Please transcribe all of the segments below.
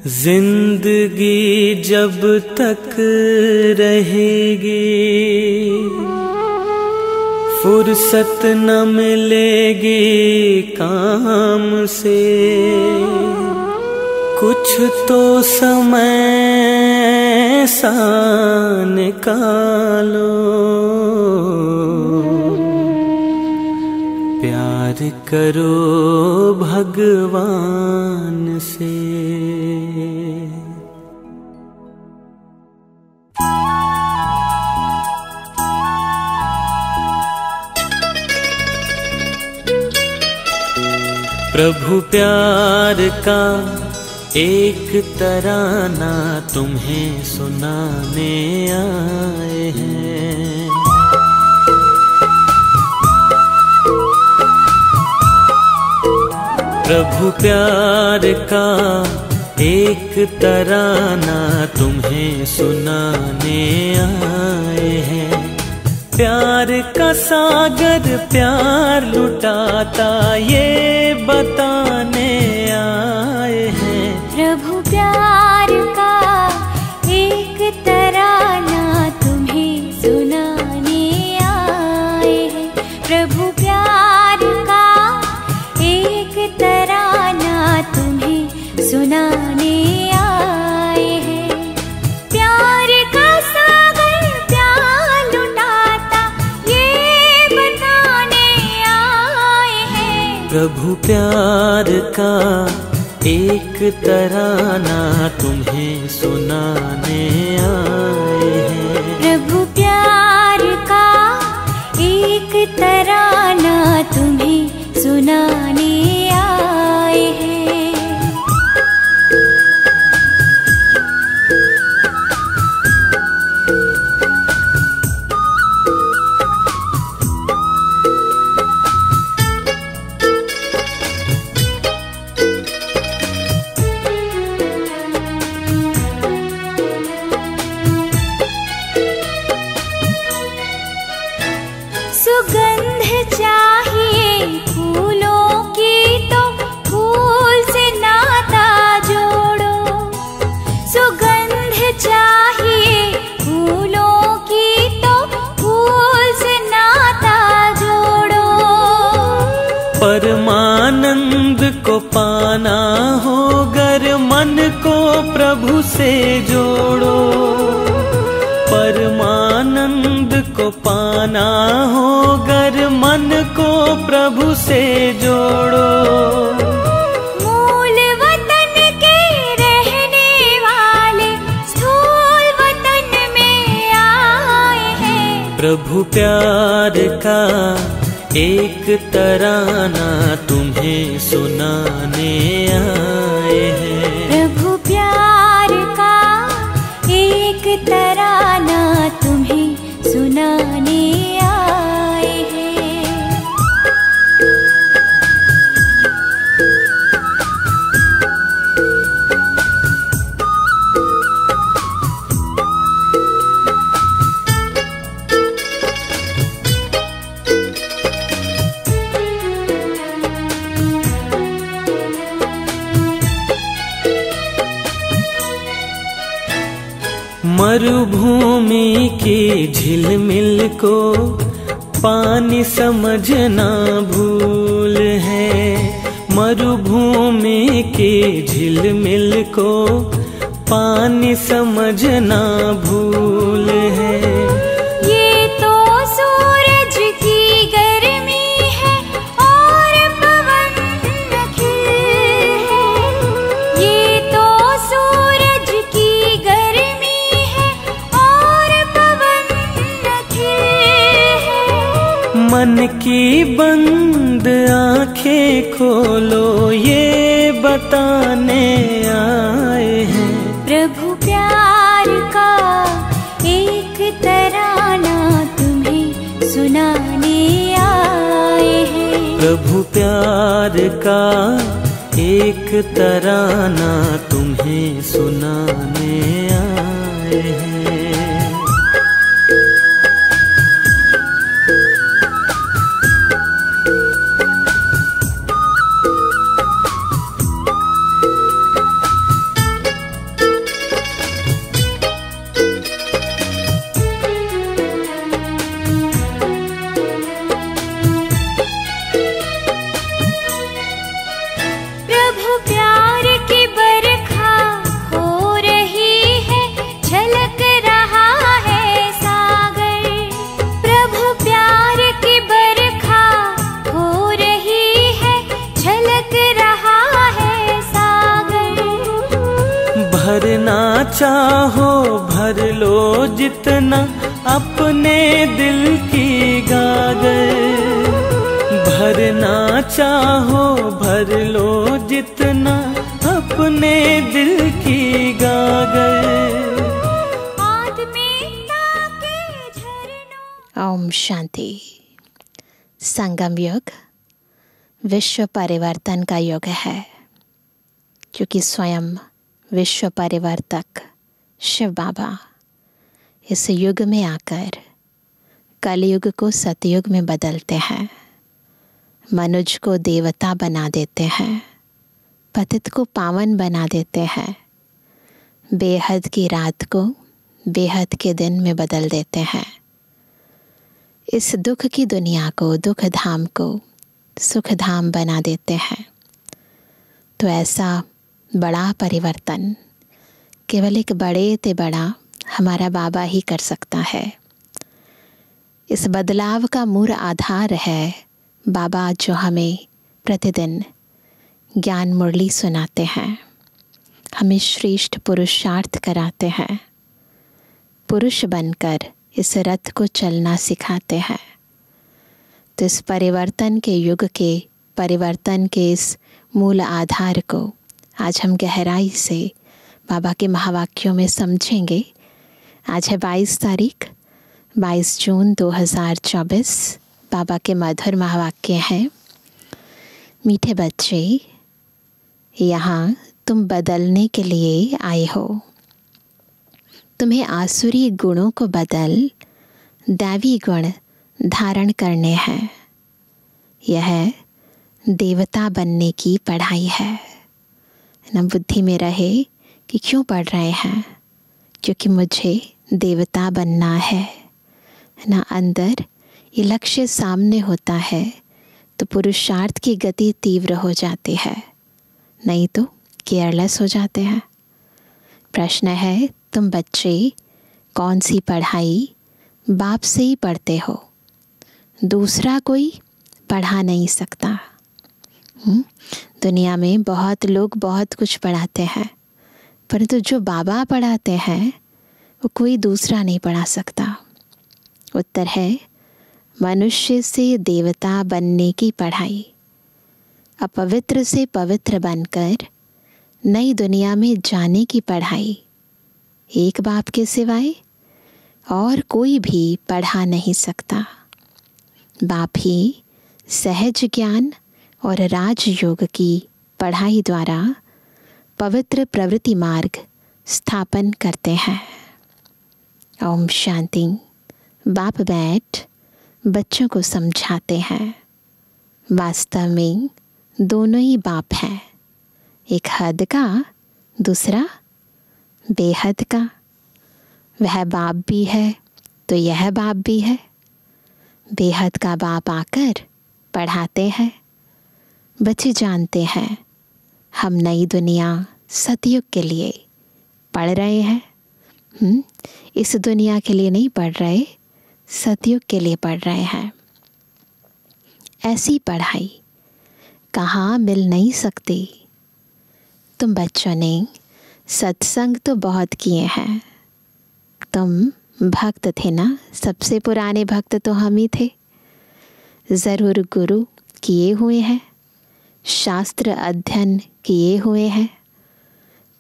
जिंदगी जब तक रहेगी फुर्सत न मिलेगी काम से। कुछ तो समय सा निकालो, प्यार करो भगवान से। प्रभु प्यार का एक तराना तुम्हें सुनाने आए हैं। प्रभु प्यार का एक तराना तुम्हें सुनाने आए हैं। प्यार का सागर प्यार लुटाता ये बताने आए हैं। प्रभु प्यार का एक तराना तुम्हें सुनाने आए हैं। प्रभु प्यार का एक तराना तुम्हें सुनाने आए हैं। प्यार का सागर प्यार लुटाता ये बताने आए हैं। प्रभु प्यार का एक तराना तुम्हें सुनाने आए हैं। प्रभु प्यार का एक तराना तुम्हें सुनाने आए हैं। सुगंध चाहिए फूलों की तो फूल से नाता जोड़ो। सुगंध चाहिए फूलों की तो फूल से नाता जोड़ो। परमानंद को पाना हो गर मन को प्रभु से जोड़ो। परमानंद को पाना हो गर मन को प्रभु से जोड़ो। मूल वतन के रहने वाले स्थूल वतन में आए हैं। प्रभु प्यार का एक तराना तुम्हें सुनाने आए हैं। प्रभु प्यार का एक तराना तुम्हें सुनाने आए हैं। मरुभूमि की झिलमिल को पानी समझना भूल है। मरुभूमि की झिलमिल को पानी समझना भूल है। ये तो सूरज की गर्मी है और पवन खिल है। ये तो सूरज की गर्मी है और पवन खिल है। मन की बंद आंखें खोलो ये बताने आए हैं। प्रभु प्यार का एक तराना तुम्हें सुनाने आए हैं। प्रभु प्यार का एक तराना तुम्हें सुनाने आए हैं। भरना चाहो भर लो जितना अपने दिल की गागर, भरना चाहो भर लो जितना अपने दिल की गागर। ओम शांति। संगम युग विश्व परिवर्तन का युग है, क्योंकि स्वयं विश्व परिवर्तक शिव बाबा इस युग में आकर कलयुग को सतयुग में बदलते हैं, मनुष्य को देवता बना देते हैं, पतित को पावन बना देते हैं, बेहद की रात को बेहद के दिन में बदल देते हैं। इस दुख की दुनिया को, दुख धाम को सुख धाम बना देते हैं। तो ऐसा बड़ा परिवर्तन केवल एक बड़े ते बड़ा हमारा बाबा ही कर सकता है। इस बदलाव का मूल आधार है बाबा, जो हमें प्रतिदिन ज्ञान मुरली सुनाते हैं, हमें श्रेष्ठ पुरुषार्थ कराते हैं, पुरुष बनकर इस रथ को चलना सिखाते हैं। तो इस परिवर्तन के युग के, परिवर्तन के इस मूल आधार को आज हम गहराई से बाबा के महावाक्यों में समझेंगे। आज है 22 तारीख, 22 जून 2024। बाबा के मधुर महावाक्य हैं। मीठे बच्चे, यहाँ तुम बदलने के लिए आए हो। तुम्हें आसुरी गुणों को बदल दैवी गुण धारण करने हैं। यह देवता बनने की पढ़ाई है ना। बुद्धि में रहे कि क्यों पढ़ रहे हैं, क्योंकि मुझे देवता बनना है ना। अंदर ये लक्ष्य सामने होता है तो पुरुषार्थ की गति तीव्र हो जाती है, नहीं तो केयरलेस हो जाते हैं। प्रश्न है, तुम बच्चे कौन सी पढ़ाई बाप से ही पढ़ते हो, दूसरा कोई पढ़ा नहीं सकता। दुनिया में बहुत लोग बहुत कुछ पढ़ाते हैं, परंतु जो बाबा पढ़ाते हैं वो कोई दूसरा नहीं पढ़ा सकता। उत्तर है मनुष्य से देवता बनने की पढ़ाई, अपवित्र से पवित्र बनकर नई दुनिया में जाने की पढ़ाई। एक बाप के सिवाय और कोई भी पढ़ा नहीं सकता। बाप ही सहज ज्ञान और राजयोग की पढ़ाई द्वारा पवित्र प्रवृत्ति मार्ग स्थापन करते हैं। ओम शांति। बाप बैठ बच्चों को समझाते हैं। वास्तव में दोनों ही बाप हैं, एक हद का, दूसरा बेहद का। वह बाप भी है तो यह बाप भी है। बेहद का बाप आकर पढ़ाते हैं। बच्चे जानते हैं हम नई दुनिया सतयुग के लिए पढ़ रहे हैं। इस दुनिया के लिए नहीं पढ़ रहे, सतयुग के लिए पढ़ रहे हैं। ऐसी पढ़ाई कहाँ मिल नहीं सकती। तुम बच्चों ने सत्संग तो बहुत किए हैं। तुम भक्त थे ना, सबसे पुराने भक्त तो हम ही थे। ज़रूर गुरु किए हुए हैं, शास्त्र अध्ययन किए हुए हैं,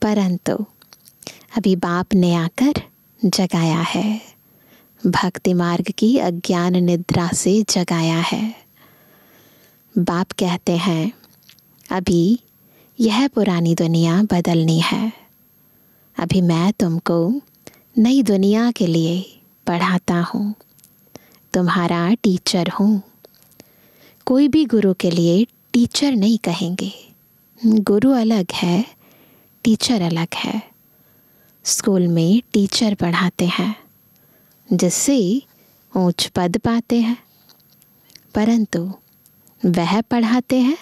परंतु अभी बाप ने आकर जगाया है। भक्ति मार्ग की अज्ञान निद्रा से जगाया है। बाप कहते हैं अभी यह पुरानी दुनिया बदलनी है। अभी मैं तुमको नई दुनिया के लिए पढ़ाता हूँ, तुम्हारा टीचर हूँ। कोई भी गुरु के लिए टीचर नहीं कहेंगे। गुरु अलग है, टीचर अलग है। स्कूल में टीचर पढ़ाते हैं जिससे ऊंच पद पाते हैं, परंतु वह पढ़ाते हैं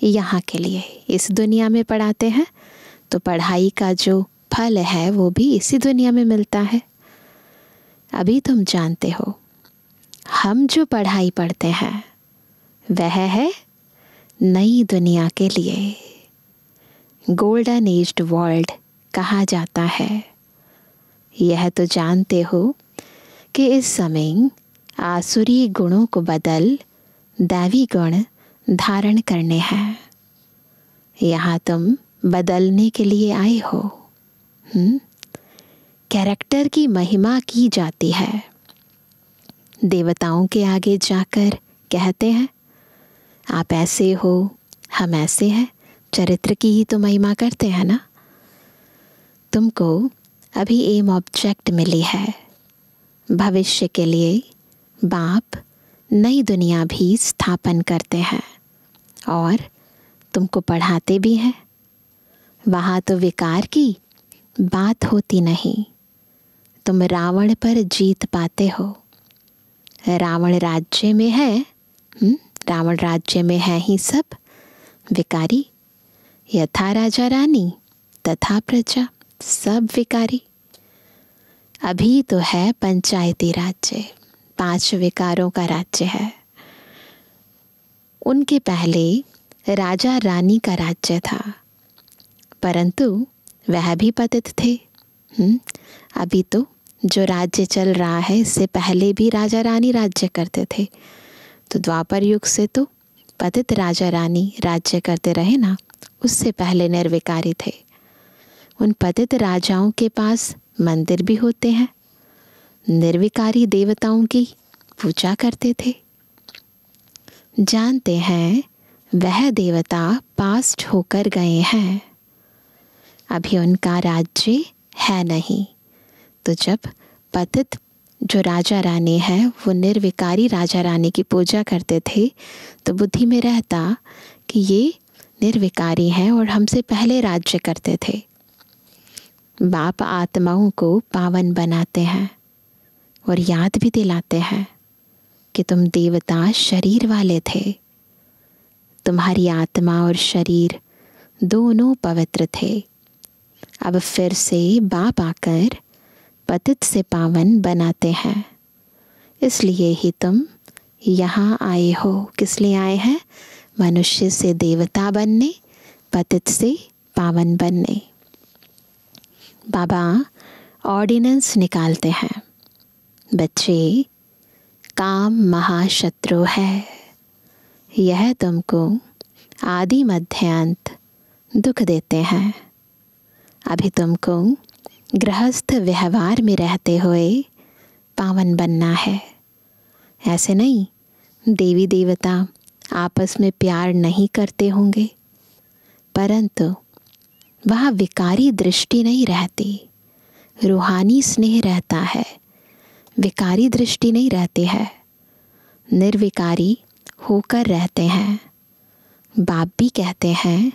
यहाँ के लिए, इस दुनिया में पढ़ाते हैं तो पढ़ाई का जो फल है वो भी इसी दुनिया में मिलता है। अभी तुम जानते हो हम जो पढ़ाई पढ़ते हैं वह है नई दुनिया के लिए। गोल्डन एज्ड वर्ल्ड कहा जाता है। यह तो जानते हो कि इस समय आसुरी गुणों को बदल दैवी गुण धारण करने हैं। यहाँ तुम बदलने के लिए आए हो। कैरेक्टर की महिमा की जाती है। देवताओं के आगे जाकर कहते हैं आप ऐसे हो, हम ऐसे हैं। चरित्र की ही तो महिमा करते हैं ना। तुमको अभी एम ऑब्जेक्ट मिली है। भविष्य के लिए बाप नई दुनिया भी स्थापन करते हैं और तुमको पढ़ाते भी हैं। वहाँ तो विकार की बात होती नहीं। तुम रावण पर जीत पाते हो। रावण राज्य में है, रावण राज्य में है ही सब विकारी। यथा राजा रानी तथा प्रजा, सब विकारी। अभी तो है पंचायती राज्य, 5 विकारों का राज्य है। उनके पहले राजा रानी का राज्य था, परंतु वह भी पतित थे। अभी तो जो राज्य चल रहा है, इससे पहले भी राजा रानी राज्य करते थे। तो द्वापर युग से तो पतित राजा रानी राज्य करते रहे ना, उससे पहले निर्विकारी थे। उन पतित राजाओं के पास मंदिर भी होते हैं। निर्विकारी देवताओं की पूजा करते थे। जानते हैं वह देवता पास्ट होकर गए हैं, अभी उनका राज्य है नहीं। तो जब पतित जो राजा रानी है वो निर्विकारी राजा रानी की पूजा करते थे, तो बुद्धि में रहता कि ये निर्विकारी हैं और हमसे पहले राज्य करते थे। बाप आत्माओं को पावन बनाते हैं और याद भी दिलाते हैं कि तुम देवता शरीर वाले थे। तुम्हारी आत्मा और शरीर दोनों पवित्र थे। अब फिर से बाप आकर पतित से पावन बनाते हैं। इसलिए ही तुम यहाँ आए हो। किस लिए आए हैं? मनुष्य से देवता बनने, पतित से पावन बनने। बाबा ऑर्डिनेंस निकालते हैं, बच्चे काम महाशत्रु है। यह तुमको आदि मध्य अंत दुख देते हैं। अभी तुमको गृहस्थ व्यवहार में रहते हुए पावन बनना है। ऐसे नहीं देवी देवता आपस में प्यार नहीं करते होंगे, परंतु वहाँ विकारी दृष्टि नहीं रहती, रूहानी स्नेह रहता है। विकारी दृष्टि नहीं रहती है, निर्विकारी होकर रहते हैं। बाप भी कहते हैं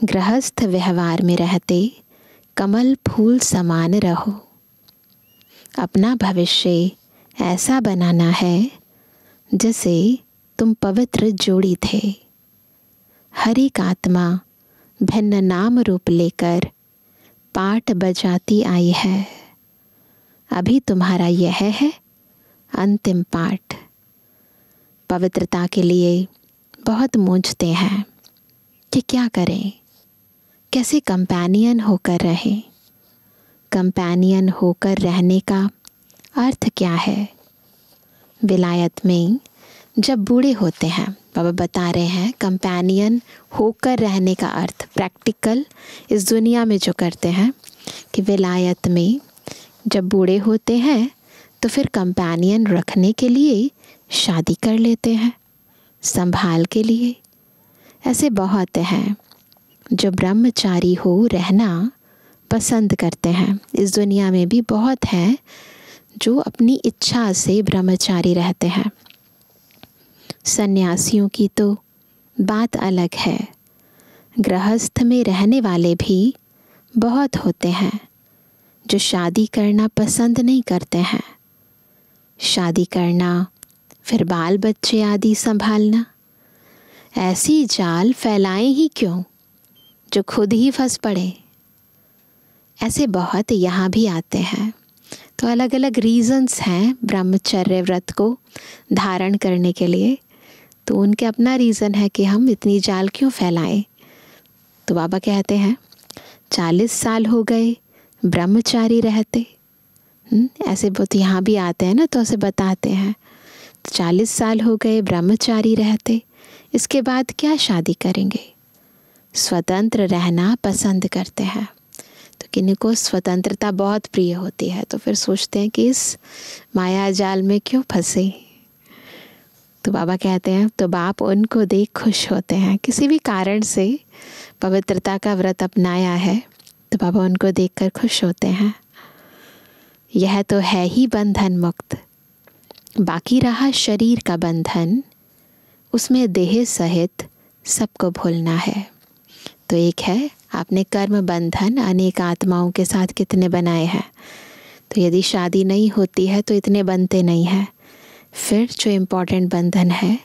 गृहस्थ व्यवहार में रहते कमल फूल समान रहो। अपना भविष्य ऐसा बनाना है जैसे तुम पवित्र जोड़ी थे। हर एक आत्मा भिन्न नाम रूप लेकर पाठ बजाती आई है। अभी तुम्हारा यह है अंतिम पाठ। पवित्रता के लिए बहुत मूंझते हैं कि क्या करें, कैसे कंपेनियन होकर रहें। कंपेनियन होकर रहने का अर्थ क्या है? विलायत में जब बूढ़े होते हैं, बाबा बता रहे हैं कंपेनियन होकर रहने का अर्थ प्रैक्टिकल इस दुनिया में जो करते हैं कि विलायत में जब बूढ़े होते हैं तो फिर कंपेनियन रखने के लिए शादी कर लेते हैं, संभाल के लिए। ऐसे बहुत हैं जो ब्रह्मचारी हो रहना पसंद करते हैं। इस दुनिया में भी बहुत हैं जो अपनी इच्छा से ब्रह्मचारी रहते हैं। सन्यासियों की तो बात अलग है। गृहस्थ में रहने वाले भी बहुत होते हैं जो शादी करना पसंद नहीं करते हैं। शादी करना, फिर बाल बच्चे आदि संभालना, ऐसी जाल फैलाएं ही क्यों जो खुद ही फंस पड़े। ऐसे बहुत यहाँ भी आते हैं। तो अलग अलग रीज़न्स हैं ब्रह्मचर्य व्रत को धारण करने के लिए। तो उनके अपना रीज़न है कि हम इतनी जाल क्यों फैलाएं। तो बाबा कहते हैं 40 साल हो गए ब्रह्मचारी रहते। ऐसे बहुत यहाँ भी आते हैं ना, तो ऐसे बताते हैं 40 साल हो गए ब्रह्मचारी रहते, इसके बाद क्या शादी करेंगे। स्वतंत्र रहना पसंद करते हैं। तो किन्हीं को स्वतंत्रता बहुत प्रिय होती है, तो फिर सोचते हैं कि इस माया जाल में क्यों फंसे। तो बाबा कहते हैं, तो बाप उनको देख खुश होते हैं। किसी भी कारण से पवित्रता का व्रत अपनाया है तो बाबा उनको देखकर खुश होते हैं। यह तो है ही बंधन मुक्त, बाकी रहा शरीर का बंधन, उसमें देह सहित सबको भूलना है। तो एक है आपने कर्म बंधन अनेक आत्माओं के साथ कितने बनाए हैं, तो यदि शादी नहीं होती है तो इतने बनते नहीं हैं। फिर जो इम्पोर्टेंट बंधन है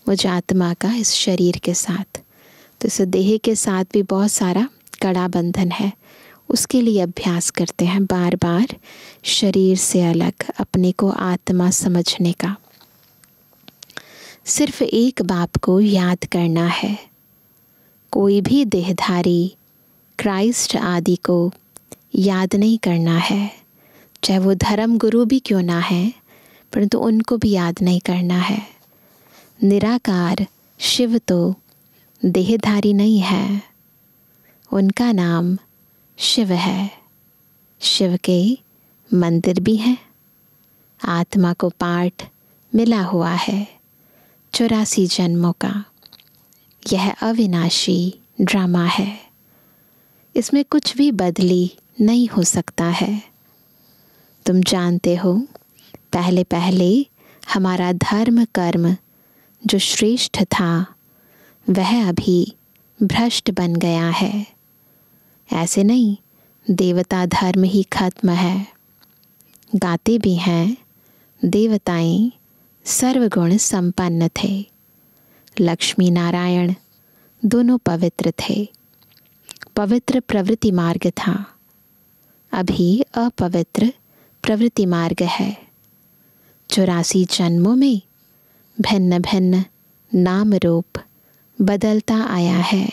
मुझ आत्मा का इस शरीर के साथ, तो इस देह के साथ भी बहुत सारा कड़ा बंधन है। उसके लिए अभ्यास करते हैं बार बार शरीर से अलग अपने को आत्मा समझने का। सिर्फ एक बाप को याद करना है। कोई भी देहधारी क्राइस्ट आदि को याद नहीं करना है, चाहे वो धर्म गुरु भी क्यों ना है, परंतु उनको भी याद नहीं करना है। निराकार शिव तो देहधारी नहीं है, उनका नाम शिव है। शिव के मंदिर भी हैं। आत्मा को पाठ मिला हुआ है 84 जन्मों का। यह अविनाशी ड्रामा है, इसमें कुछ भी बदली नहीं हो सकता है। तुम जानते हो, पहले पहले हमारा धर्म कर्म जो श्रेष्ठ था वह अभी भ्रष्ट बन गया है। ऐसे नहीं देवता धर्म ही खत्म है। गाते भी हैं देवताएं सर्वगुण संपन्न थे। लक्ष्मी नारायण दोनों पवित्र थे। पवित्र प्रवृत्ति मार्ग था, अभी अपवित्र प्रवृत्ति मार्ग है। 84 जन्मों में भिन्न भिन्न नाम रूप बदलता आया है।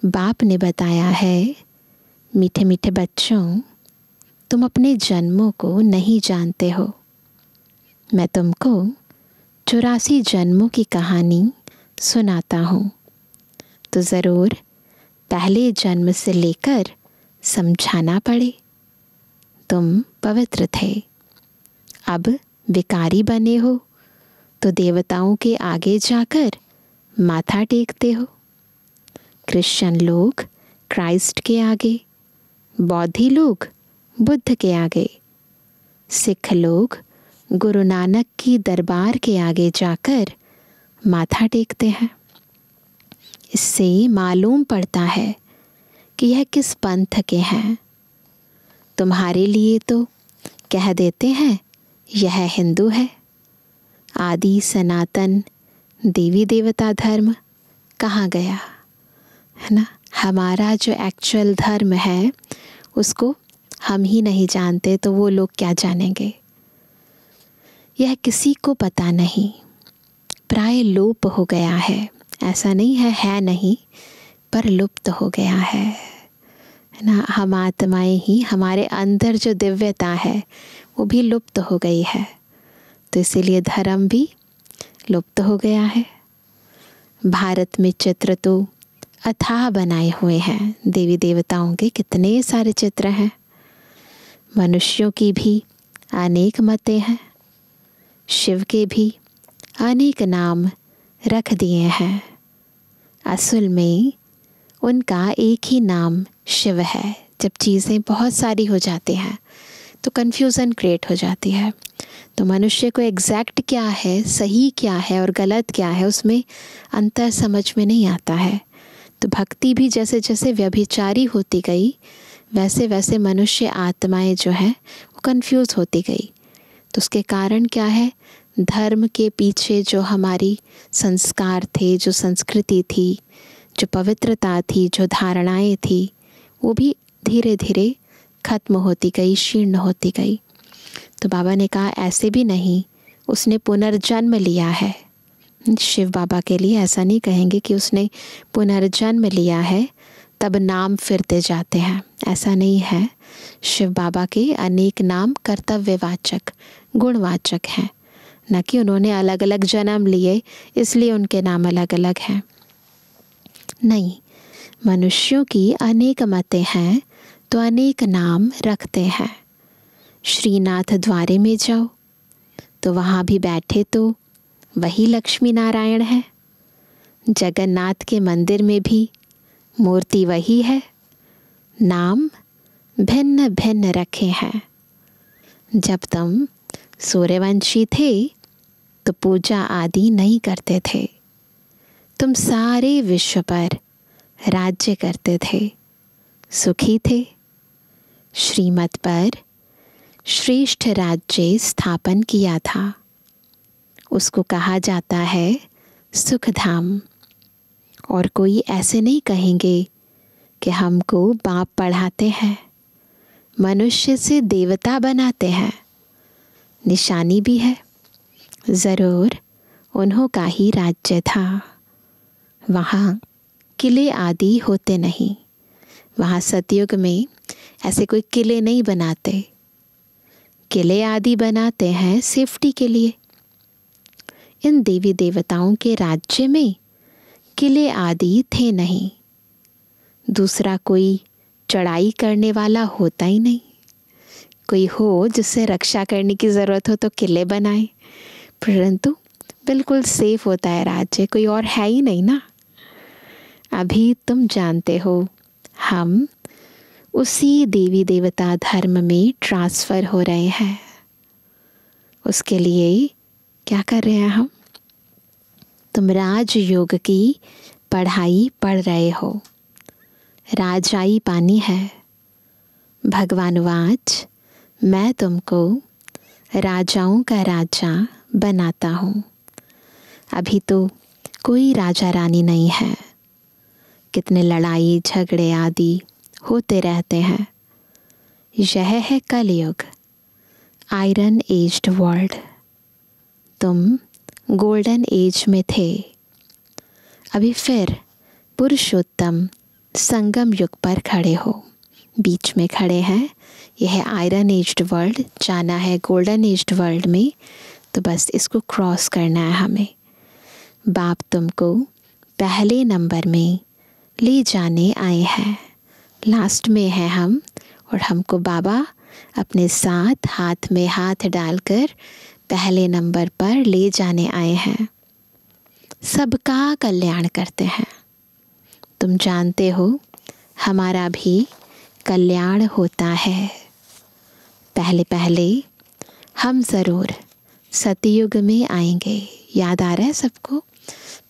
बाप ने बताया है, मीठे मीठे बच्चों, तुम अपने जन्मों को नहीं जानते हो। मैं तुमको 84 जन्मों की कहानी सुनाता हूँ, तो ज़रूर पहले जन्म से लेकर समझाना पड़े। तुम पवित्र थे, अब विकारी बने हो तो देवताओं के आगे जाकर माथा टेकते हो। क्रिश्चियन लोग क्राइस्ट के आगे, बौद्धि लोग बुद्ध के आगे, सिख लोग गुरु नानक की दरबार के आगे जाकर माथा टेकते हैं। इससे मालूम पड़ता है कि यह किस पंथ के हैं। तुम्हारे लिए तो कह देते हैं यह हिंदू है। आदि सनातन देवी देवता धर्म कहाँ गया, है ना। हमारा जो एक्चुअल धर्म है उसको हम ही नहीं जानते, तो वो लोग क्या जानेंगे। यह किसी को पता नहीं, प्राय लुप्त हो गया है। ऐसा नहीं है नहीं, पर लुप्त हो गया है ना। हम आत्माएं ही, हमारे अंदर जो दिव्यता है वो भी लुप्त हो गई है, तो इसीलिए धर्म भी लुप्त हो गया है। भारत में चित्र तो अथाह बनाए हुए हैं, देवी देवताओं के कितने सारे चित्र हैं। मनुष्यों की भी अनेक मतें हैं, शिव के भी अनेक नाम रख दिए हैं। असल में उनका एक ही नाम शिव है। जब चीज़ें बहुत सारी हो जाती हैं तो कन्फ्यूज़न क्रिएट हो जाती है। तो मनुष्य को एग्जैक्ट क्या है, सही क्या है और गलत क्या है, उसमें अंतर समझ में नहीं आता है। तो भक्ति भी जैसे जैसे व्यभिचारी होती गई, वैसे वैसे मनुष्य आत्माएं जो है वो कंफ्यूज होती गई। तो उसके कारण क्या है, धर्म के पीछे जो हमारी संस्कार थे, जो संस्कृति थी, जो पवित्रता थी, जो धारणाएं थी, वो भी धीरे धीरे खत्म होती गई, क्षीण होती गई। तो बाबा ने कहा ऐसे भी नहीं, उसने पुनर्जन्म लिया है। शिव बाबा के लिए ऐसा नहीं कहेंगे कि उसने पुनर्जन्म लिया है, तब नाम फिरते जाते हैं। ऐसा नहीं है। शिव बाबा के अनेक नाम कर्तव्यवाचक, गुणवाचक हैं, न कि उन्होंने अलग अलग जन्म लिए इसलिए उनके नाम अलग अलग हैं। नहीं, मनुष्यों की अनेक मतें हैं तो अनेक नाम रखते हैं। श्रीनाथ द्वारे में जाओ तो वहाँ भी बैठे तो वही लक्ष्मी नारायण है। जगन्नाथ के मंदिर में भी मूर्ति वही है, नाम भिन्न भिन्न रखे हैं। जब तुम सूर्यवंशी थे तो पूजा आदि नहीं करते थे। तुम सारे विश्व पर राज्य करते थे, सुखी थे। श्रीमत पर श्रेष्ठ राज्य स्थापन किया था। उसको कहा जाता है सुखधाम। और कोई ऐसे नहीं कहेंगे कि हमको बाप पढ़ाते हैं, मनुष्य से देवता बनाते हैं। निशानी भी है, ज़रूर उन्हों का ही राज्य था। वहाँ किले आदि होते नहीं। वहाँ सतयुग में ऐसे कोई किले नहीं बनाते। किले आदि बनाते हैं सेफ्टी के लिए। इन देवी देवताओं के राज्य में किले आदि थे नहीं। दूसरा कोई चढ़ाई करने वाला होता ही नहीं। कोई हो जिससे रक्षा करने की ज़रूरत हो तो किले बनाए, परंतु बिल्कुल सेफ होता है राज्य, कोई और है ही नहीं ना। अभी तुम जानते हो हम उसी देवी देवता धर्म में ट्रांसफ़र हो रहे हैं। उसके लिए क्या कर रहे हैं हम? तुम राजयोग की पढ़ाई पढ़ रहे हो। राजाई पानी है। भगवान वाच, मैं तुमको राजाओं का राजा बनाता हूँ। अभी तो कोई राजा रानी नहीं है। कितने लड़ाई झगड़े आदि होते रहते हैं। यह है कलयुग, आयरन एज्ड वर्ल्ड। तुम गोल्डन एज में थे। अभी फिर पुरुषोत्तम संगम युग पर खड़े हो, बीच में खड़े हैं। यह आयरन एज्ड वर्ल्ड, जाना है गोल्डन एज्ड वर्ल्ड में, तो बस इसको क्रॉस करना है हमें। बाप तुमको पहले नंबर में ले जाने आए हैं। लास्ट में है हम, और हमको बाबा अपने साथ हाथ में हाथ डालकर पहले नंबर पर ले जाने आए हैं। सबका कल्याण करते हैं। तुम जानते हो हमारा भी कल्याण होता है। पहले पहले हम ज़रूर सतयुग में आएंगे। याद आ रहा है सबको?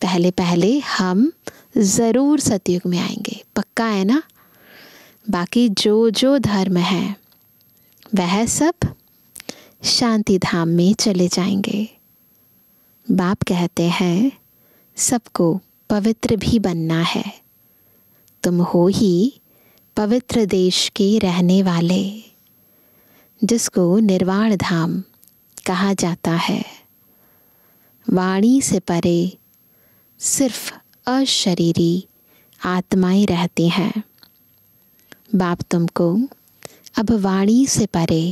पहले पहले हम ज़रूर सतयुग में आएंगे, पक्का है ना? बाकी जो जो धर्म है वह सब शांति धाम में चले जाएंगे। बाप कहते हैं सबको पवित्र भी बनना है। तुम हो ही पवित्र देश के रहने वाले, जिसको निर्वाण धाम कहा जाता है। वाणी से परे सिर्फ अशरीरी आत्माएं रहती हैं। बाप तुमको अब वाणी से परे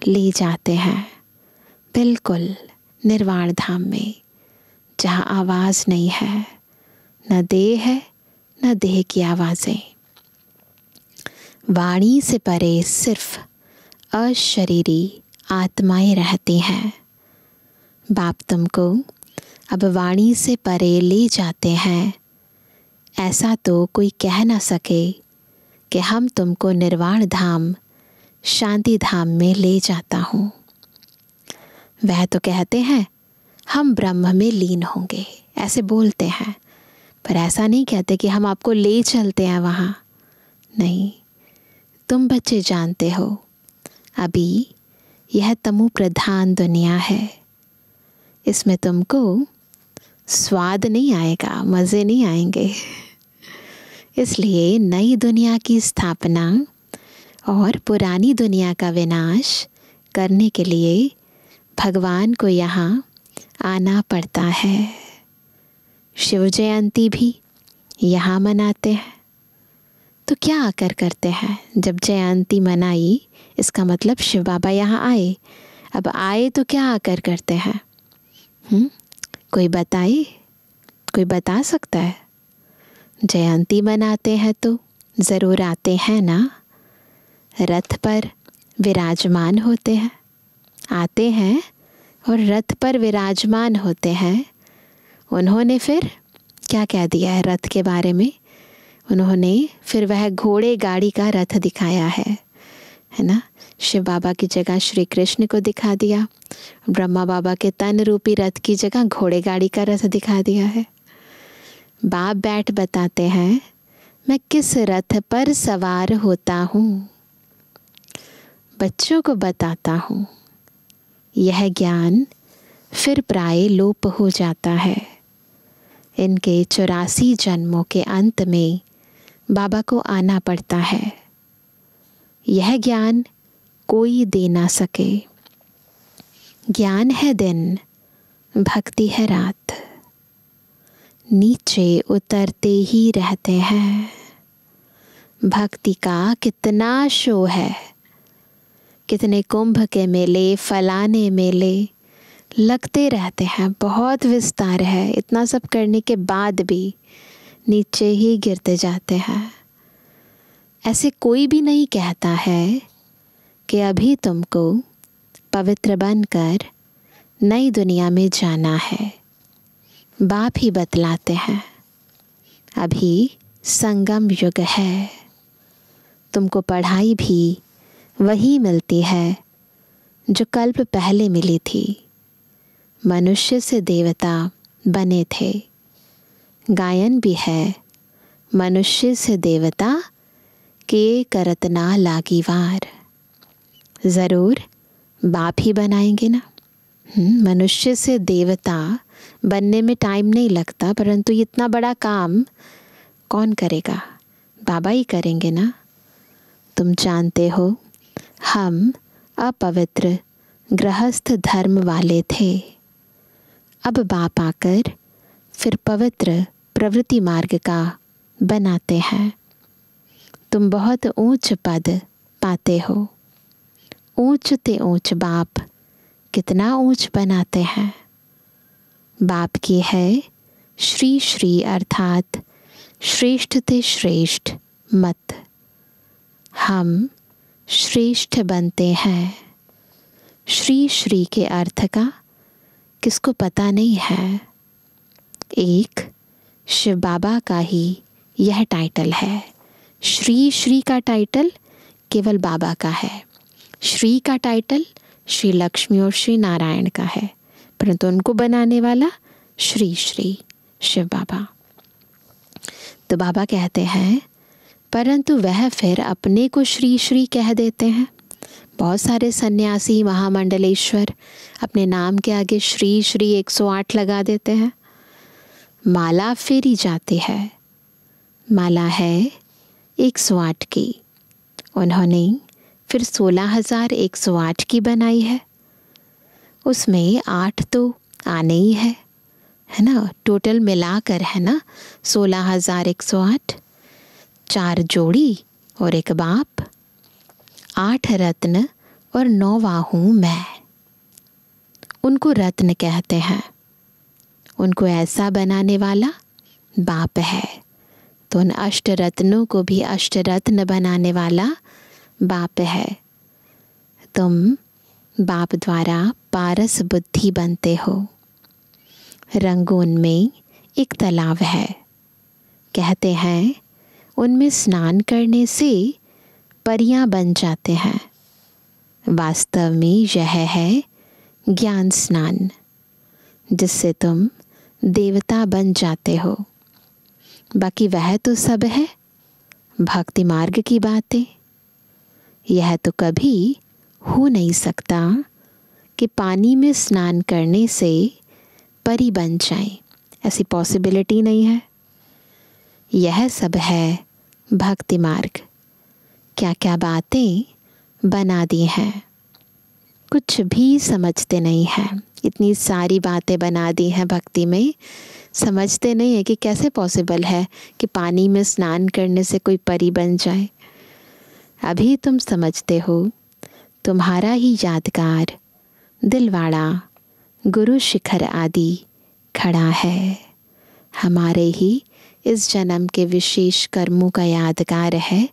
ले जाते हैं, बिल्कुल निर्वाण धाम में, जहाँ आवाज़ नहीं है, न देह है न देह की आवाज़ें। वाणी से परे सिर्फ अशरीरी आत्माएं रहती हैं। बाप तुमको अब वाणी से परे ले जाते हैं। ऐसा तो कोई कह ना सके कि हम तुमको निर्वाण धाम, शांति धाम में ले जाता हूँ। वह तो कहते हैं हम ब्रह्म में लीन होंगे, ऐसे बोलते हैं, पर ऐसा नहीं कहते कि हम आपको ले चलते हैं वहाँ। नहीं, तुम बच्चे जानते हो अभी यह तमो प्रधान दुनिया है। इसमें तुमको स्वाद नहीं आएगा, मज़े नहीं आएंगे। इसलिए नई दुनिया की स्थापना और पुरानी दुनिया का विनाश करने के लिए भगवान को यहाँ आना पड़ता है। शिव जयंती भी यहाँ मनाते हैं। तो क्या आकर करते हैं? जब जयंती मनाई, इसका मतलब शिव बाबा यहाँ आए। अब आए तो क्या आकर करते हैं? कोई बताए? कोई बता सकता है? जयंती मनाते हैं तो ज़रूर आते हैं ना, रथ पर विराजमान होते हैं। आते हैं और रथ पर विराजमान होते हैं। उन्होंने फिर क्या कह दिया है रथ के बारे में? उन्होंने फिर वह घोड़े गाड़ी का रथ दिखाया है ना। शिव बाबा की जगह श्री कृष्ण को दिखा दिया, ब्रह्मा बाबा के तन रूपी रथ की जगह घोड़े गाड़ी का रथ दिखा दिया है। बाप बैठ बताते हैं, मैं किस रथ पर सवार होता हूँ। बच्चों को बताता हूँ। यह ज्ञान फिर प्राय लोप हो जाता है। इनके 84 जन्मों के अंत में बाबा को आना पड़ता है। यह ज्ञान कोई दे ना सके। ज्ञान है दिन, भक्ति है रात। नीचे उतरते ही रहते हैं। भक्ति का कितना शो है। कितने कुंभ के मेले, फलाने मेले लगते रहते हैं। बहुत विस्तार है। इतना सब करने के बाद भी नीचे ही गिरते जाते हैं। ऐसे कोई भी नहीं कहता है कि अभी तुमको पवित्र बनकर नई दुनिया में जाना है। बाप ही बतलाते हैं, अभी संगम युग है। तुमको पढ़ाई भी वही मिलती है जो कल्प पहले मिली थी। मनुष्य से देवता बने थे। गायन भी है, मनुष्य से देवता के करत ना लागी वार। ज़रूर बाप ही बनाएंगे ना। मनुष्य से देवता बनने में टाइम नहीं लगता, परंतु इतना बड़ा काम कौन करेगा? बाबा ही करेंगे ना। तुम जानते हो, हम अपवित्र गृहस्थ धर्म वाले थे। अब बाप आकर फिर पवित्र प्रवृत्ति मार्ग का बनाते हैं। तुम बहुत ऊंच पद पाते हो। ऊंच ते ऊंच बाप कितना ऊंच बनाते हैं। बाप की है श्री श्री अर्थात श्रेष्ठ ते श्रेष्ठ मत। हम श्रेष्ठ बनते हैं। श्री श्री के अर्थ का किसको पता नहीं है। एक शिव बाबा का ही यह टाइटल है। श्री श्री का टाइटल केवल बाबा का है। श्री का टाइटल श्री लक्ष्मी और श्री नारायण का है, परंतु उनको बनाने वाला श्री श्री शिव बाबा। तो बाबा कहते हैं, परंतु वह फिर अपने को श्री श्री कह देते हैं। बहुत सारे सन्यासी महामंडलेश्वर अपने नाम के आगे श्री श्री 108 लगा देते हैं। माला फेरी जाती है। माला है 108 की। उन्होंने फिर 16,108 की बनाई है। उसमें 8 तो आने ही है ना। टोटल मिलाकर है ना 16,108। 4 जोड़ी और एक बाप, 8 रत्न और 9वां हूँ मैं। उनको रत्न कहते हैं। उनको ऐसा बनाने वाला बाप है। तो उन अष्टरत्नों को भी अष्टरत्न बनाने वाला बाप है। तुम बाप द्वारा पारस बुद्धि बनते हो। रंगून में एक तालाब है। कहते हैं उनमें स्नान करने से परियां बन जाते हैं। वास्तव में यह है ज्ञान स्नान, जिससे तुम देवता बन जाते हो। बाकी वह तो सब है भक्ति मार्ग की बातें। यह तो कभी हो नहीं सकता कि पानी में स्नान करने से परी बन जाए। ऐसी पॉसिबिलिटी नहीं है। यह सब है भक्ति मार्ग। क्या क्या बातें बना दी हैं, कुछ भी समझते नहीं हैं। इतनी सारी बातें बना दी हैं भक्ति में, समझते नहीं है कि कैसे पॉसिबल है कि पानी में स्नान करने से कोई परी बन जाए। अभी तुम समझते हो, तुम्हारा ही यादगार दिलवाड़ा गुरु शिखर आदि खड़ा है। हमारे ही इस जन्म के विशेष कर्मों का यादगार है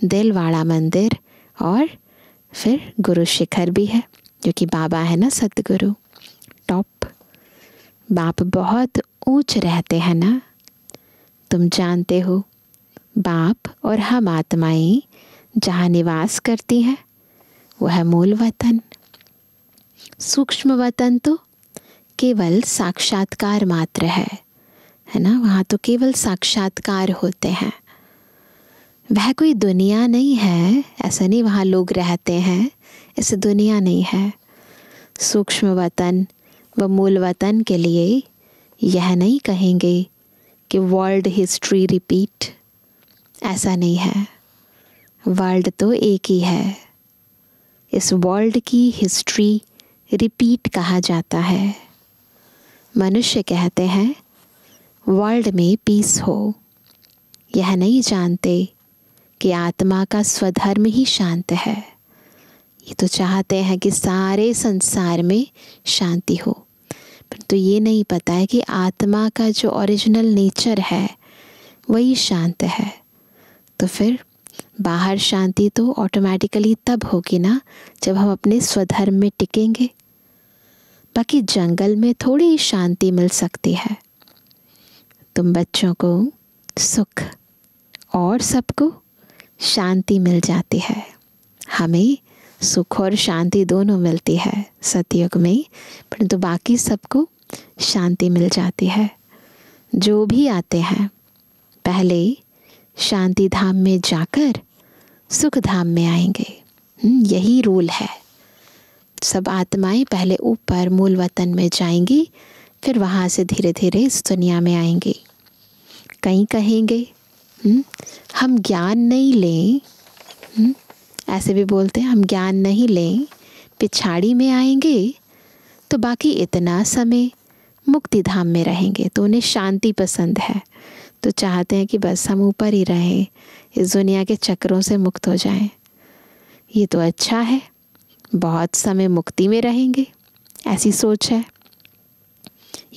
दिलवाड़ा मंदिर, और फिर गुरु शिखर भी है, जो कि बाबा है ना, सतगुरु टॉप। बाप बहुत ऊंच रहते हैं ना, तुम जानते हो। बाप और हम आत्माएं जहाँ निवास करती हैं वो है मूल वतन। सूक्ष्म वतन तो केवल साक्षात्कार मात्र है ना, वहाँ तो केवल साक्षात्कार होते हैं। वह कोई दुनिया नहीं है, ऐसा नहीं वहाँ लोग रहते हैं, ऐसे दुनिया नहीं है। सूक्ष्म वतन व मूल वतन के लिए यह नहीं कहेंगे कि वर्ल्ड हिस्ट्री रिपीट, ऐसा नहीं है। वर्ल्ड तो एक ही है, इस वर्ल्ड की हिस्ट्री रिपीट कहा जाता है। मनुष्य कहते हैं वर्ल्ड में पीस हो, यह नहीं जानते कि आत्मा का स्वधर्म ही शांत है। ये तो चाहते हैं कि सारे संसार में शांति हो, परंतु ये नहीं पता है कि आत्मा का जो ओरिजिनल नेचर है वही शांत है। तो फिर बाहर शांति तो ऑटोमेटिकली तब होगी ना जब हम अपने स्वधर्म में टिकेंगे। बाकी जंगल में थोड़ी शांति मिल सकती है। तुम बच्चों को सुख और सबको शांति मिल जाती है। हमें सुख और शांति दोनों मिलती है सतयुग में, परंतु बाकी सबको शांति मिल जाती है। जो भी आते हैं पहले शांति धाम में जाकर सुख धाम में आएंगे। यही रूल है। सब आत्माएं पहले ऊपर मूल वतन में जाएंगी, फिर वहाँ से धीरे धीरे इस दुनिया में आएंगे। कहीं कहेंगे हम ज्ञान नहीं लें, ऐसे भी बोलते हैं, हम ज्ञान नहीं लें पिछाड़ी में आएंगे तो बाकी इतना समय मुक्ति धाम में रहेंगे। तो उन्हें शांति पसंद है, तो चाहते हैं कि बस हम ऊपर ही रहें, इस दुनिया के चक्रों से मुक्त हो जाएं। ये तो अच्छा है, बहुत समय मुक्ति में रहेंगे, ऐसी सोच है।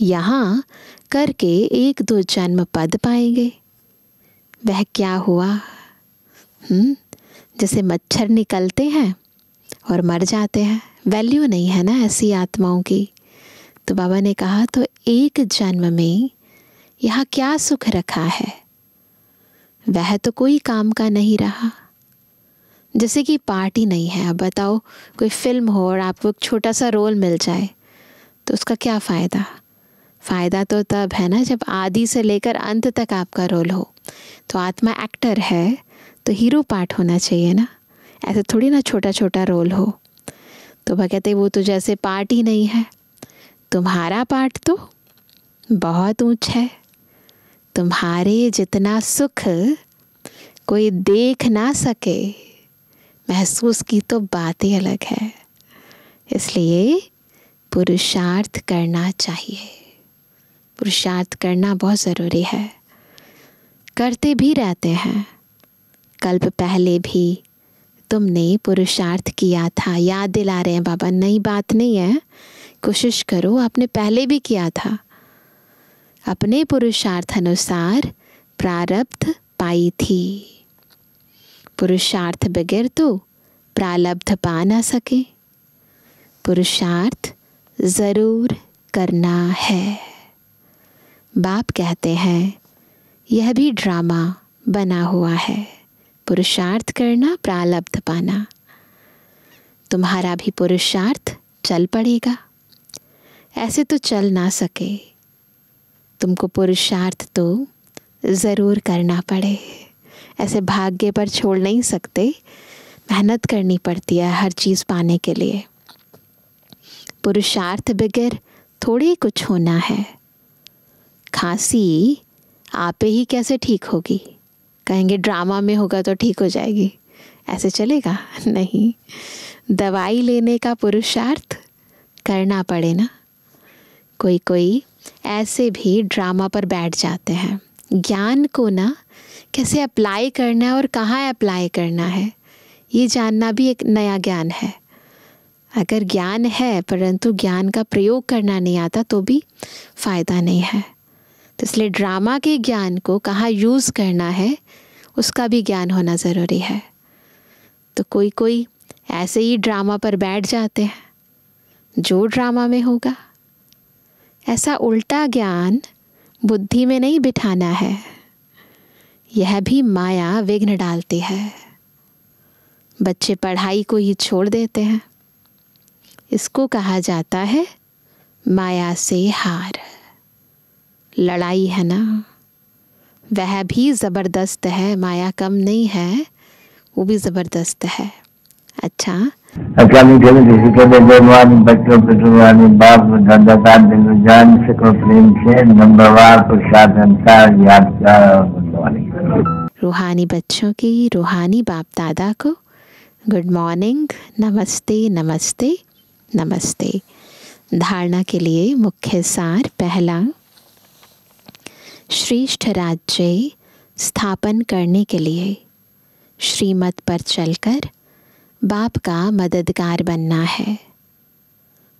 यहाँ करके 1-2 जन्म पद पाएंगे। वह क्या हुआ? जैसे मच्छर निकलते हैं और मर जाते हैं, वैल्यू नहीं है ना ऐसी आत्माओं की। तो बाबा ने कहा तो 1 जन्म में यहाँ क्या सुख रखा है, वह तो कोई काम का नहीं रहा। जैसे कि पार्टी नहीं है, अब बताओ कोई फिल्म हो और आपको एक छोटा सा रोल मिल जाए तो उसका क्या फ़ायदा? फ़ायदा तो तब है ना जब आदि से लेकर अंत तक आपका रोल हो। तो आत्मा एक्टर है तो हीरो पार्ट होना चाहिए ना, ऐसे थोड़ी ना छोटा छोटा रोल हो। तो वह कहते वो तो जैसे पार्ट ही नहीं है। तुम्हारा पार्ट तो बहुत ऊंच है, तुम्हारे जितना सुख कोई देख ना सके, महसूस की तो बात ही अलग है। इसलिए पुरुषार्थ करना चाहिए, पुरुषार्थ करना बहुत ज़रूरी है। करते भी रहते हैं। कल्प पहले भी तुमने पुरुषार्थ किया था, याद दिला रहे हैं बाबा, नई बात नहीं है। कोशिश करो, आपने पहले भी किया था। अपने पुरुषार्थ अनुसार प्रारब्ध पाई थी। पुरुषार्थ बगैर तो प्रारब्ध पा ना सके। पुरुषार्थ ज़रूर करना है। बाप कहते हैं यह भी ड्रामा बना हुआ है, पुरुषार्थ करना प्रारब्ध पाना। तुम्हारा भी पुरुषार्थ चल पड़ेगा, ऐसे तो चल ना सके। तुमको पुरुषार्थ तो ज़रूर करना पड़े, ऐसे भाग्य पर छोड़ नहीं सकते, मेहनत करनी पड़ती है हर चीज़ पाने के लिए। पुरुषार्थ बगैर थोड़ी कुछ होना है। खांसी आपे ही कैसे ठीक होगी? कहेंगे ड्रामा में होगा तो ठीक हो जाएगी, ऐसे चलेगा? नहीं, दवाई लेने का पुरुषार्थ करना पड़े ना, कोई कोई ऐसे भी ड्रामा पर बैठ जाते हैं। ज्ञान को ना कैसे अप्लाई करना है और कहाँ अप्लाई करना है, ये जानना भी एक नया ज्ञान है। अगर ज्ञान है परंतु ज्ञान का प्रयोग करना नहीं आता तो भी फ़ायदा नहीं है। तो इसलिए ड्रामा के ज्ञान को कहाँ यूज़ करना है उसका भी ज्ञान होना ज़रूरी है। तो कोई कोई ऐसे ही ड्रामा पर बैठ जाते हैं, जो ड्रामा में होगा। ऐसा उल्टा ज्ञान बुद्धि में नहीं बिठाना है, यह भी माया विघ्न डालती है। बच्चे पढ़ाई को ही छोड़ देते हैं, इसको कहा जाता है माया से हार। लड़ाई है ना, वह भी ज़बरदस्त है, माया कम नहीं है, वो भी ज़बरदस्त है। अच्छा, मीठे मीठे के बेजवानी बच्चों पितृवानी बाप दादा दादी जान सको प्रेम से नंबरवार प्रसाद अंसार याद कर। रूहानी बच्चों की रूहानी बाप दादा को गुड मॉर्निंग, नमस्ते नमस्ते नमस्ते। धारणा के लिए मुख्य सार। पहला, श्रेष्ठ राज्य स्थापन करने के लिए श्रीमत पर चलकर बाप का मददगार बनना है।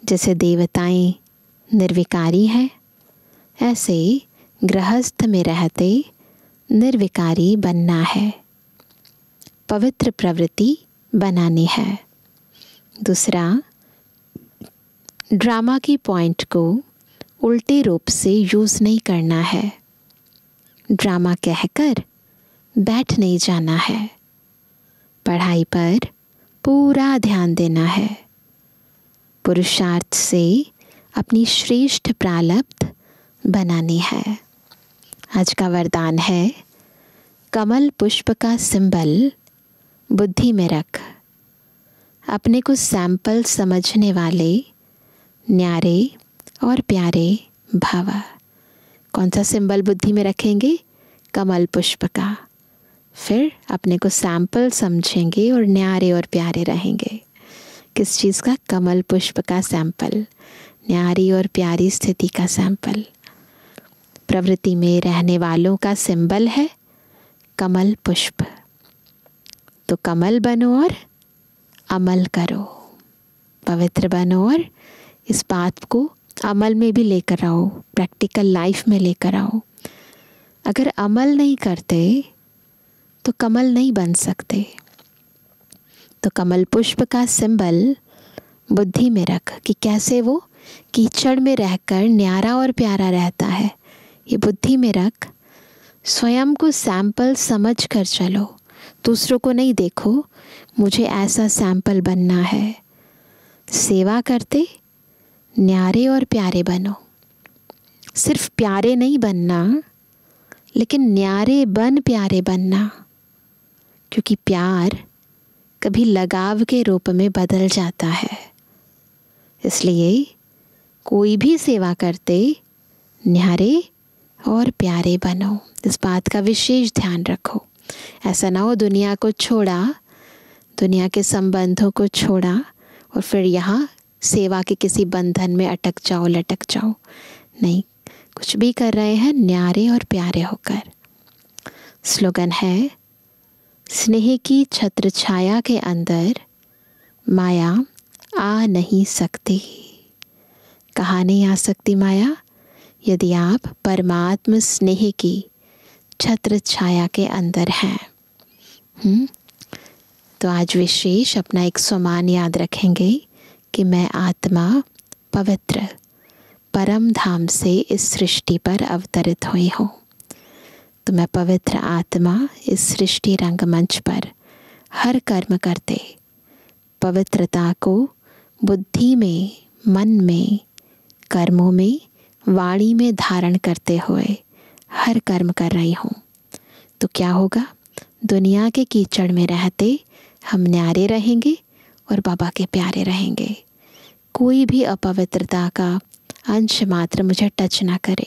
जैसे देवताएं निर्विकारी हैं, ऐसे गृहस्थ में रहते निर्विकारी बनना है, पवित्र प्रवृत्ति बनानी है। दूसरा, ड्रामा की पॉइंट को उल्टे रूप से यूज़ नहीं करना है। ड्रामा कहकर बैठ नहीं जाना है, पढ़ाई पर पूरा ध्यान देना है। पुरुषार्थ से अपनी श्रेष्ठ प्रारब्ध बनानी है। आज का वरदान है, कमल पुष्प का सिंबल बुद्धि में रख। अपने को सैंपल समझने वाले न्यारे और प्यारे भव। कौन सा सिंबल बुद्धि में रखेंगे? कमल पुष्प का। फिर अपने को सैंपल समझेंगे और न्यारे और प्यारे रहेंगे। किस चीज़ का? कमल पुष्प का सैंपल, न्यारी और प्यारी स्थिति का सैंपल। प्रवृत्ति में रहने वालों का सिंबल है कमल पुष्प। तो कमल बनो और अमल करो, पवित्र बनो और इस बात को अमल में भी लेकर आओ, प्रैक्टिकल लाइफ में लेकर आओ। अगर अमल नहीं करते तो कमल नहीं बन सकते। तो कमल पुष्प का सिंबल बुद्धि में रख कि कैसे वो कीचड़ में रहकर न्यारा और प्यारा रहता है, ये बुद्धि में रख। स्वयं को सैंपल समझ कर चलो, दूसरों को नहीं देखो मुझे ऐसा सैंपल बनना है। सेवा करते न्यारे और प्यारे बनो। सिर्फ प्यारे नहीं बनना, लेकिन न्यारे बन प्यारे बनना, क्योंकि प्यार कभी लगाव के रूप में बदल जाता है। इसलिए कोई भी सेवा करते न्यारे और प्यारे बनो। इस बात का विशेष ध्यान रखो। ऐसा ना हो दुनिया को छोड़ा, दुनिया के संबंधों को छोड़ा और फिर यहाँ सेवा के किसी बंधन में अटक जाओ, लटक जाओ। नहीं, कुछ भी कर रहे हैं न्यारे और प्यारे होकर। स्लोगन है, स्नेह की छत्र छाया के अंदर माया आ नहीं सकती। कहाँ नहीं आ सकती माया? यदि आप परमात्म स्नेह की छत्र छाया के अंदर हैं। तो आज विशेष अपना एक स्वमान याद रखेंगे कि मैं आत्मा पवित्र परम धाम से इस सृष्टि पर अवतरित हुई हूँ। तो मैं पवित्र आत्मा इस सृष्टि रंगमंच पर हर कर्म करते पवित्रता को बुद्धि में, मन में, कर्मों में, वाणी में धारण करते हुए हर कर्म कर रही हूँ। तो क्या होगा? दुनिया के कीचड़ में रहते हम न्यारे रहेंगे और बाबा के प्यारे रहेंगे। कोई भी अपवित्रता का अंश मात्र मुझे टच ना करे,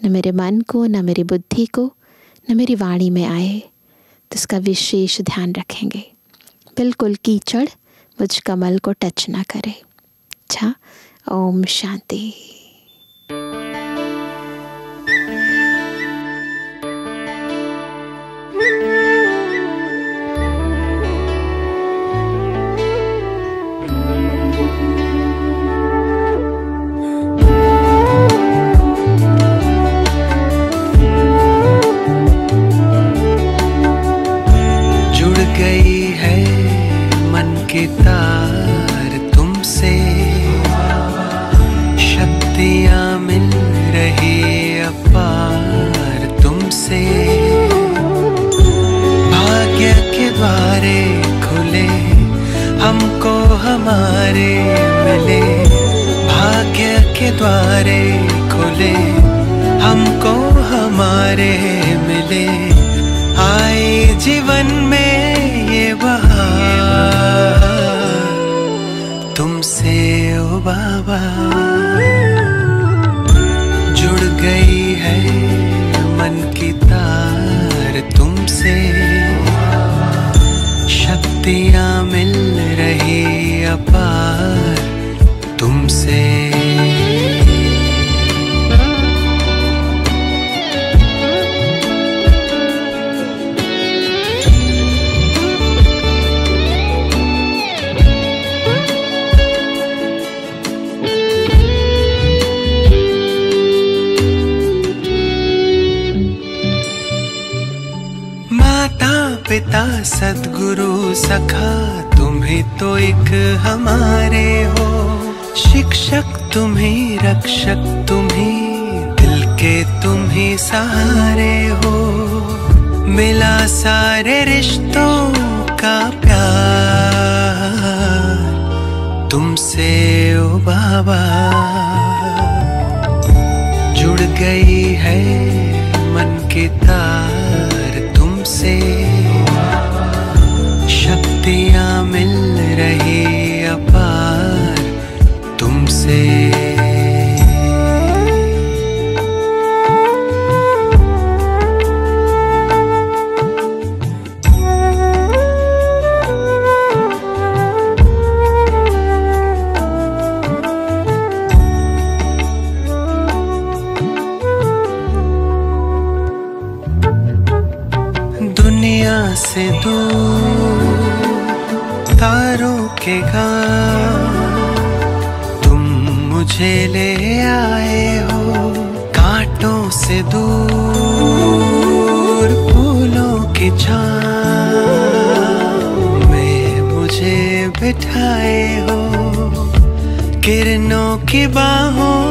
न मेरे मन को, न मेरी बुद्धि को, न मेरी वाणी में आए। तो इसका विशेष ध्यान रखेंगे। बिल्कुल कीचड़ मुझ कमल को टच ना करे। अच्छा, ओम शांति। के तार तुमसे शक्तियाँ मिल रही अपार तुमसे। भाग्य के द्वारे खुले हमको हमारे मिले, भाग्य के द्वारे खुले हमको हमारे मिले। आए जीवन में ये बहार तुमसे ओ बाबा। जुड़ गई है मन की तार तुमसे शक्तियाँ मिल रही अपार तुमसे। पिता सद्गुरु सखा तुम्ही तो एक हमारे हो। शिक्षक तुम्ही रक्षक तुम्ही दिल के तुम्ही सहारे हो। मिला सारे रिश्तों का प्यार तुमसे ओ बाबा। जुड़ गई है मन की तार तुमसे शक्तियाँ मिल रही अपार तुमसे। दुनिया से दूर तारों के गाँव तुम मुझे ले आए हो। कांटों से दूर फूलों की छाँव में मुझे बिठाए हो। किरणों की बाहों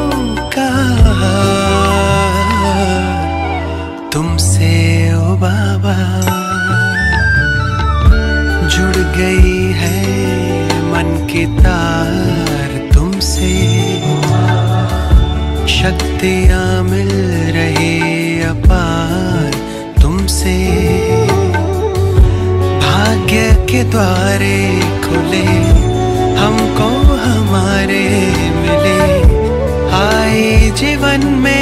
का तुमसे ओ बाबा। जुड़ गई है मन की तार तुमसे शक्तियाँ मिल रही अपार तुमसे। भाग्य के द्वारे खुले हमको हमारे मिले। आए जीवन में